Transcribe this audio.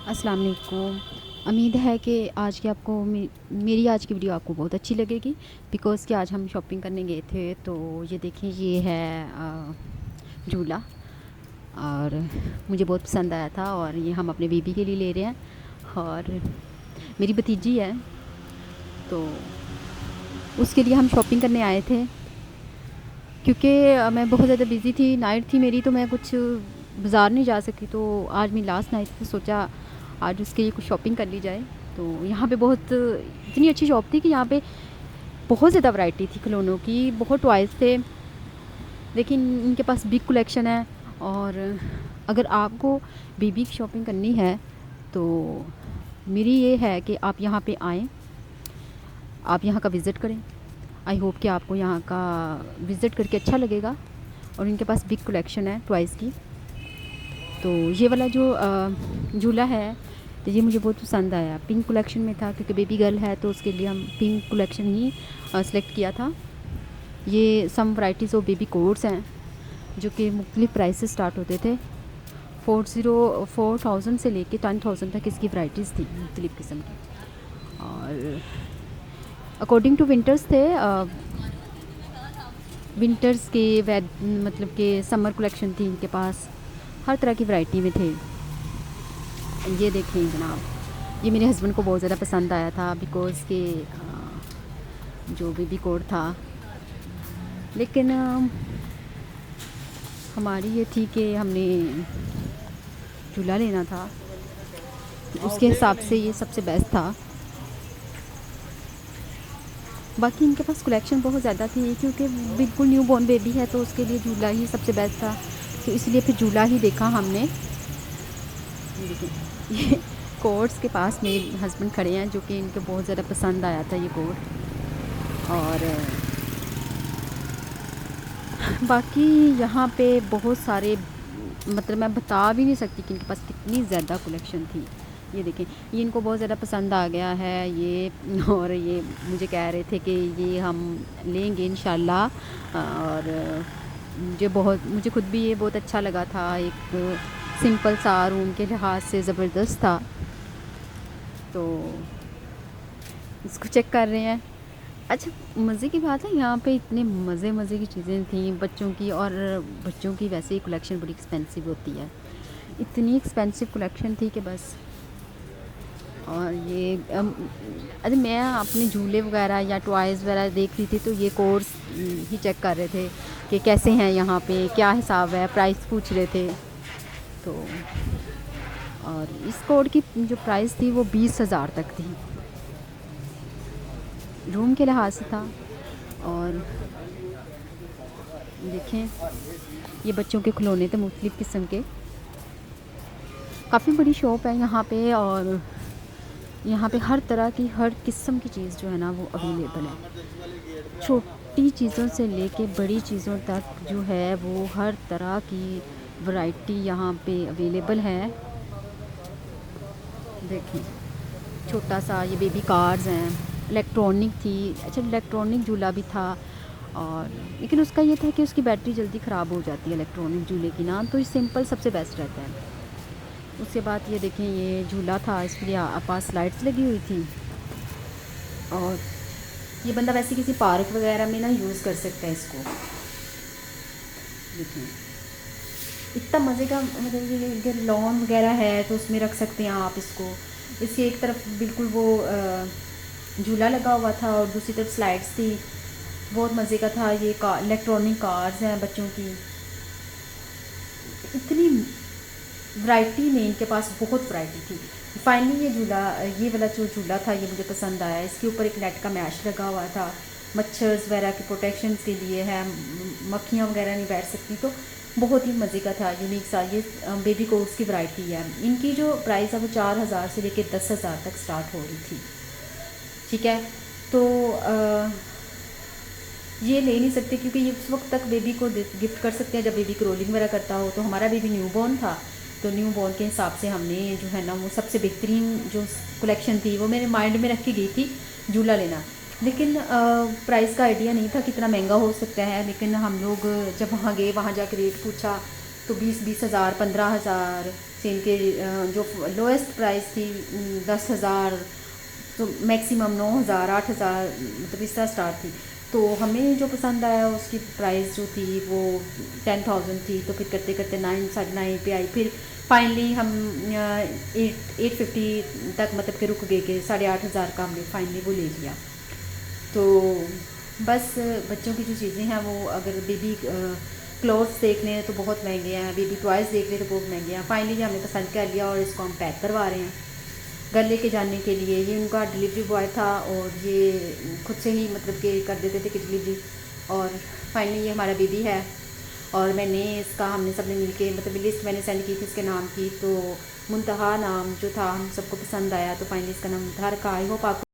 अस्सलाम वालेकुम। उम्मीद है कि आज की आपको मेरी आज की वीडियो आपको बहुत अच्छी लगेगी बिकॉज़ कि आज हम शॉपिंग करने गए थे। तो ये देखिए, ये है झूला, और मुझे बहुत पसंद आया था और ये हम अपने बेबी के लिए ले रहे हैं। और मेरी भतीजी है, तो उसके लिए हम शॉपिंग करने आए थे। क्योंकि मैं बहुत ज़्यादा बिज़ी थी, नाइट थी मेरी, तो मैं कुछ बाज़ार नहीं जा सकी। तो आज मेरी लास्ट नाइट थी, तो सोचा आज उसके लिए कुछ शॉपिंग कर ली जाए। तो यहाँ पे बहुत इतनी अच्छी शॉप थी कि यहाँ पे बहुत ज़्यादा वैरायटी थी खिलौनों की, बहुत टॉयज़ थे, लेकिन इनके पास बिग कलेक्शन है। और अगर आपको बेबी की शॉपिंग करनी है तो मेरी ये है कि आप यहाँ पे आएँ, आप यहाँ का विज़िट करें। आई होप कि आपको यहाँ का विज़िट करके अच्छा लगेगा। और इनके पास बिग कलेक्शन है टॉयज़ की। तो ये वाला जो झूला है, तो ये मुझे बहुत पसंद आया। पिंक कलेक्शन में था, क्योंकि बेबी गर्ल है तो उसके लिए हम पिंक कलेक्शन ही सेलेक्ट किया था। ये सम वैराइटीज़ ऑफ बेबी कोट्स हैं जो कि मुख्तलिफ़ प्राइस से स्टार्ट होते थे। 4000 से लेके 10,000 तक इसकी वैराइटीज़ थी, मुख्तलिफ़ किस्म की। और अकॉर्डिंग टू विंटर्स थे, विंटर्स के मतलब कि समर कलेक्शन थी इनके पास, हर तरह की वैरायटी में थे। ये देखें जनाब, ये मेरे हस्बैंड को बहुत ज़्यादा पसंद आया था बिकॉज़ के जो बेबी कोड था। लेकिन हमारी ये थी कि हमने झूला लेना था, उसके हिसाब से ये सबसे बेस्ट था। बाकी इनके पास कलेक्शन बहुत ज़्यादा थी, क्योंकि बिल्कुल न्यू बॉर्न बेबी है तो उसके लिए झूला ही सबसे बेस्ट था। तो इसलिए फिर झूला ही देखा हमने। देखिए, ये कोट्स के पास मेरे हस्बैंड खड़े हैं, जो कि इनके बहुत ज़्यादा पसंद आया था ये कोट। और बाकी यहाँ पे बहुत सारे, मतलब मैं बता भी नहीं सकती कि इनके पास कितनी ज़्यादा कलेक्शन थी। ये देखें, ये इनको बहुत ज़्यादा पसंद आ गया है ये। और ये मुझे कह रहे थे कि ये हम लेंगे इंशाल्लाह। और मुझे खुद भी ये बहुत अच्छा लगा था। एक सिंपल सा रूम के लिहाज से ज़बरदस्त था। तो इसको चेक कर रहे हैं। अच्छा, मज़े की बात है, यहाँ पे इतने मज़े की चीज़ें थी बच्चों की। और बच्चों की वैसे ही कलेक्शन बड़ी एक्सपेंसिव होती है, इतनी एक्सपेंसिव कलेक्शन थी कि बस। और ये अरे मैं अपने झूले वगैरह या टॉयज़ वगैरह देख रही थी, तो ये कोर्स ही चेक कर रहे थे कि कैसे हैं यहाँ पे, क्या हिसाब है, प्राइस पूछ रहे थे। तो और इस कोड की जो प्राइस थी वो 20,000 तक थी, रूम के लिहाज से था। और देखें, ये बच्चों के खिलौने थे मुख्तलिफ़ किस्म के। काफ़ी बड़ी शॉप है यहाँ पे, और यहाँ पे हर तरह की, हर किस्म की चीज़ जो है ना वो अवेलेबल है। छोटी चीज़ों से लेके बड़ी चीज़ों तक जो है वो हर तरह की वैरायटी यहाँ पे अवेलेबल है। देखिए, छोटा सा ये बेबी कार्स हैं, इलेक्ट्रॉनिक थी। अच्छा, इलेक्ट्रॉनिक झूला भी था, और लेकिन उसका ये था कि उसकी बैटरी जल्दी ख़राब हो जाती है इलेक्ट्रॉनिक झूले की ना, तो ये सिंपल सबसे बेस्ट रहता है। उसके बाद ये देखें, ये झूला था, इसके लिए पास स्लाइड्स लगी हुई थी। और ये बंदा वैसे किसी पार्क वगैरह में ना यूज़ कर सकता है इसको। देखें, इतना मज़े का, मतलब ये लॉन वगैरह है तो उसमें रख सकते हैं आप इसको। इसकी एक तरफ बिल्कुल वो झूला लगा हुआ था और दूसरी तरफ स्लाइड्स थी। बहुत मज़े का था। ये इलेक्ट्रॉनिक कार्स हैं बच्चों की, इतनी वैरायटी में इनके पास बहुत वैरायटी थी। फाइनली ये वाला जो झूला था ये मुझे पसंद आया। इसके ऊपर एक नेट का मैश लगा हुआ था, मच्छर्स वगैरह के प्रोटेक्शन के लिए है, मक्खियाँ वगैरह नहीं बैठ सकती। तो बहुत ही मज़े का था, यूनिक सा। ये बेबी कोट्स की वैरायटी है। इनकी जो प्राइस है वो 4,000 से लेकर 10,000 तक स्टार्ट हो रही थी। ठीक है, तो ये ले नहीं सकते क्योंकि ये उस वक्त तक बेबी को गिफ्ट कर सकते हैं जब बेबी क्रोलिंग वगैरह करता हो। तो हमारा बेबी न्यूबॉर्न था, तो न्यूबॉर्न के हिसाब से हमने जो है ना वो सबसे बेहतरीन जो कलेक्शन थी वो मेरे माइंड में रखी गई थी झूला लेना। लेकिन प्राइस का आइडिया नहीं था कितना महंगा हो सकता है। लेकिन हम लोग जब वहाँ गए, वहाँ जाकर रेट पूछा तो 20,000, 15,000, थी इनके जो लोएस्ट प्राइस थी 10,000, तो मैक्सिमम 9,000 8,000 मतलब इस तरह स्टार्ट थी। तो हमें जो पसंद आया उसकी प्राइस जो थी वो 10,000 थी। तो फिर करते करते 9 साढ़े 9 पे आई। फिर फाइनली हम 850 तक मतलब कि रुक गए कि 8,500 का हमने फाइनली वो ले लिया। तो बस बच्चों की जो चीज़ें हैं वो अगर बेबी क्लोथ्स देख लें तो बहुत महंगे हैं, बेबी टॉयज़ देख लें तो बहुत महंगे हैं। फाइनली हमने पसंद कर लिया और इसको हम पैक करवा रहे हैं घर लेके जाने के लिए। ये उनका डिलीवरी बॉय था और ये खुद से ही मतलब कि कर देते थे कि डिलीवरी। और फाइनली ये हमारा बेबी है और मैंने इसका हमने सब ने मिलके मतलब लिस्ट मैंने सेंड की थी इसके नाम की। तो मुंतहा नाम जो था हम सबको पसंद आया, तो फाइनली इसका नाम मुंतहा रखा। आई होप आपको